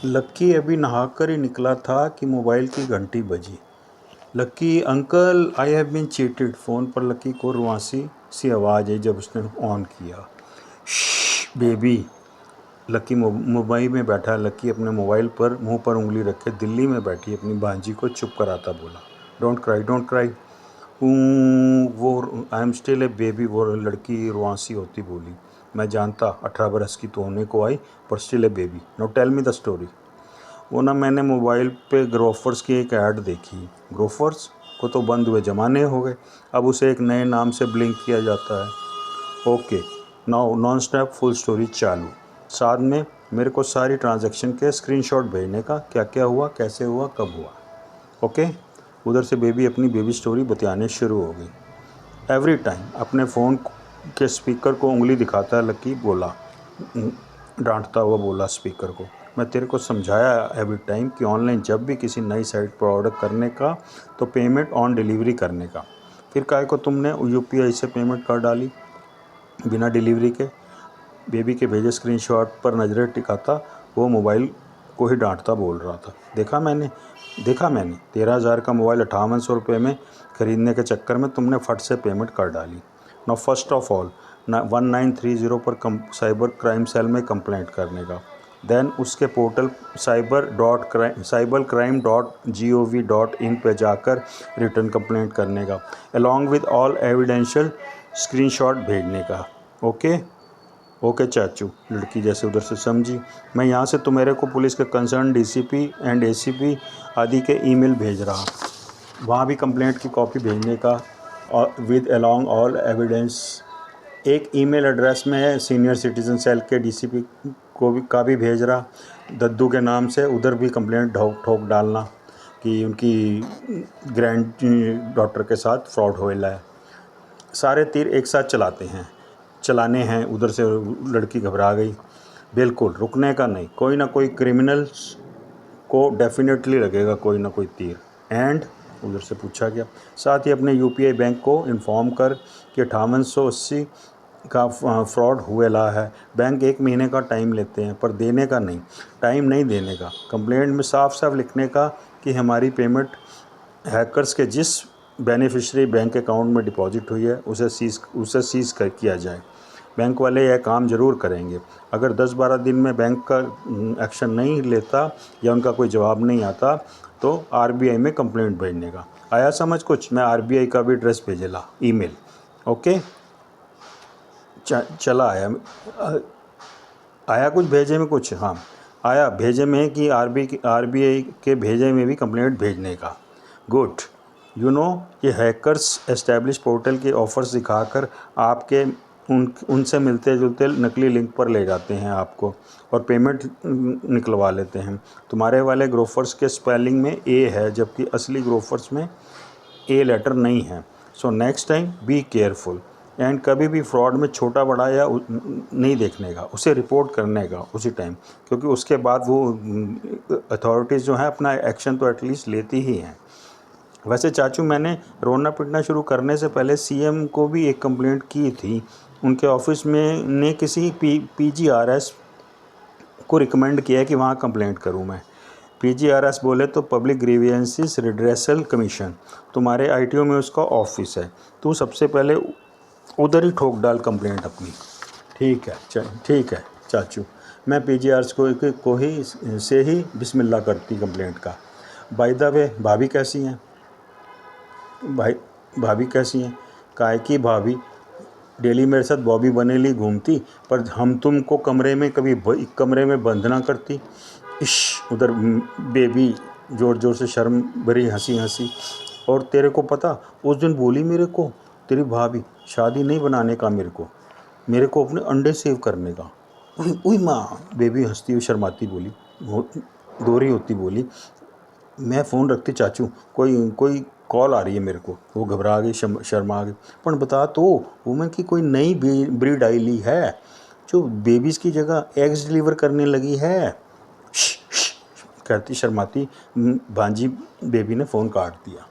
लक्की अभी नहाकर ही निकला था कि मोबाइल की घंटी बजी। Lucky uncle I have been cheated. Phone पर लक्की को रुआसी सी आवाज़ आई जब उसने ऑन किया। बेबी। लक्की मुंबई में बैठा। लक्की अपने मोबाइल पर मुंह पर उंगली रखे दिल्ली में बैठी अपनी भांजी को चुप कराता बोला, डोंट क्राई डोंट क्राई। वो I am still a baby. वो लड़की रुआसी होती बोली, मैं जानता 18 बरस की तो होने को आई, पर still a baby. Now tell me the story. वो ना मैंने मोबाइल पे ग्रोफर्स की एक ऐड देखी। ग्रोफर्स को तो बंद हुए ज़माने हो गए, अब उसे एक नए नाम से ब्लिंक किया जाता है। Okay, now non stop full story चालू। साथ में मेरे को सारी ट्रांजैक्शन के स्क्रीनशॉट भेजने का, क्या क्या हुआ, कैसे हुआ, कब हुआ। ओके। उधर से बेबी अपनी बेबी स्टोरी बतियाने शुरू हो गई। एवरी टाइम अपने फ़ोन के स्पीकर को उंगली दिखाता लकी बोला, डांटता हुआ बोला स्पीकर को, मैं तेरे को समझाया एवरी टाइम कि ऑनलाइन जब भी किसी नई साइट पर ऑर्डर करने का तो पेमेंट ऑन डिलीवरी करने का। फिर काहे को तुमने यूपीआई से पेमेंट कर डाली बिना डिलीवरी के। बेबी के भेजे स्क्रीनशॉट पर नज़रें टिकाता वो मोबाइल को ही डांटता बोल रहा था, देखा मैंने 13,000 का मोबाइल 5800 रुपये में ख़रीदने के चक्कर में तुमने फट से पेमेंट कर डाली। नाउ फर्स्ट ऑफ ऑल 1930 पर साइबर क्राइम सेल में कंप्लेंट करने का, देन उसके पोर्टल cybercrime.gov.in पे जाकर रिटर्न कंप्लेंट करने का, along with all evidential screenshot भेजने का। ओके चाचू, लड़की जैसे उधर से समझी। मैं यहाँ से तुम्हारे को पुलिस के कंसर्न डीसीपी एंड एसीपी आदि के ईमेल भेज रहा, वहाँ भी कंप्लेंट की कॉपी भेजने का विद अलॉन्ग ऑल एविडेंस। एक ईमेल एड्रेस में सीनियर सिटीज़न सेल के डीसीपी का भी भेज रहा दद्दू के नाम से, उधर भी कंप्लेंट ठोक डालना कि उनकी ग्रैंड डॉटर के साथ फ्रॉड होएला है। सारे तीर एक साथ चलाने हैं। उधर से लड़की घबरा गई। बिल्कुल रुकने का नहीं, कोई ना कोई क्रिमिनल्स को डेफिनेटली लगेगा कोई ना कोई तीर। एंड उधर से पूछा गया, साथ ही अपने यूपीआई बैंक को इन्फॉर्म कर कि 5880 का फ्रॉड हुएला है। बैंक 1 महीने का टाइम लेते हैं, पर देने का नहीं, टाइम नहीं देने का। कंप्लेंट में साफ साफ लिखने का कि हमारी पेमेंट हैकर्स के जिस बेनिफिशियरी बैंक अकाउंट में डिपॉजिट हुई है उसे सीज़ किया जाए। बैंक वाले यह काम ज़रूर करेंगे। अगर 10-12 दिन में बैंक का एक्शन नहीं लेता या उनका कोई जवाब नहीं आता तो आरबीआई में कंप्लेंट भेजने का। आया समझ कुछ? मैं आरबीआई का भी एड्रेस भेजेला ईमेल। ओके, चला आया कुछ भेजे में कुछ। हाँ आया भेजे में कि आरबीआई के भेजे में भी कंप्लेंट भेजने का। गुड। ये हैकर्स एस्टैब्लिश पोर्टल के ऑफर्स दिखाकर आपके उनसे मिलते जुलते नकली लिंक पर ले जाते हैं आपको और पेमेंट निकलवा लेते हैं। तुम्हारे वाले ग्रोफर्स के स्पेलिंग में ए है जबकि असली ग्रोफर्स में ए लेटर नहीं है। So next time be careful. And कभी भी फ्रॉड में छोटा बड़ा या नहीं देखने का, उसे रिपोर्ट करने का उसी टाइम, क्योंकि उसके बाद वो अथॉरिटीज़ जो हैं अपना एक्शन तो एटलीस्ट लेती ही हैं। वैसे चाचू, मैंने रोना पिटना शुरू करने से पहले सीएम को भी एक कंप्लेंट की थी। उनके ऑफिस में ने किसी पीजीआरएस को रिकमेंड किया है कि वहाँ कंप्लेंट करूँ मैं। पीजीआरएस बोले तो पब्लिक ग्रीवियंसेस रिड्रेसल कमीशन। तुम्हारे आईटीओ में उसका ऑफिस है, तू सबसे पहले उधर ही ठोक डाल कंप्लेंट अपनी। ठीक है चाचू, मैं पीजीआरएस को ही से ही बिस्मिल्लाह करती कंप्लेंट का। बाय द वे, भाभी कैसी हैं? भाभी कैसी हैं? काहे की भाभी डेली मेरे साथ बॉबी बनेली घूमती, पर हम तुमको कमरे में बंद ना करती। उधर बेबी ज़ोर ज़ोर से शर्म भरी हंसी। और तेरे को पता, उस दिन बोली मेरे को तेरी भाभी, शादी नहीं बनाने का मेरे को अपने अंडे सेव करने का। उई माँ, बेबी हंसती हुई शर्माती बोली, दोहरी होती बोली, मैं फ़ोन रखती चाचू, कोई कॉल आ रही है मेरे को। वो घबरा गई, शर्मा गई। पर बता तो, वुमेन की कोई नई ब्रीड आई ली है जो बेबीज़ की जगह एग्स डिलीवर करने लगी है। कहती शर्माती भांजी बेबी ने फ़ोन काट दिया।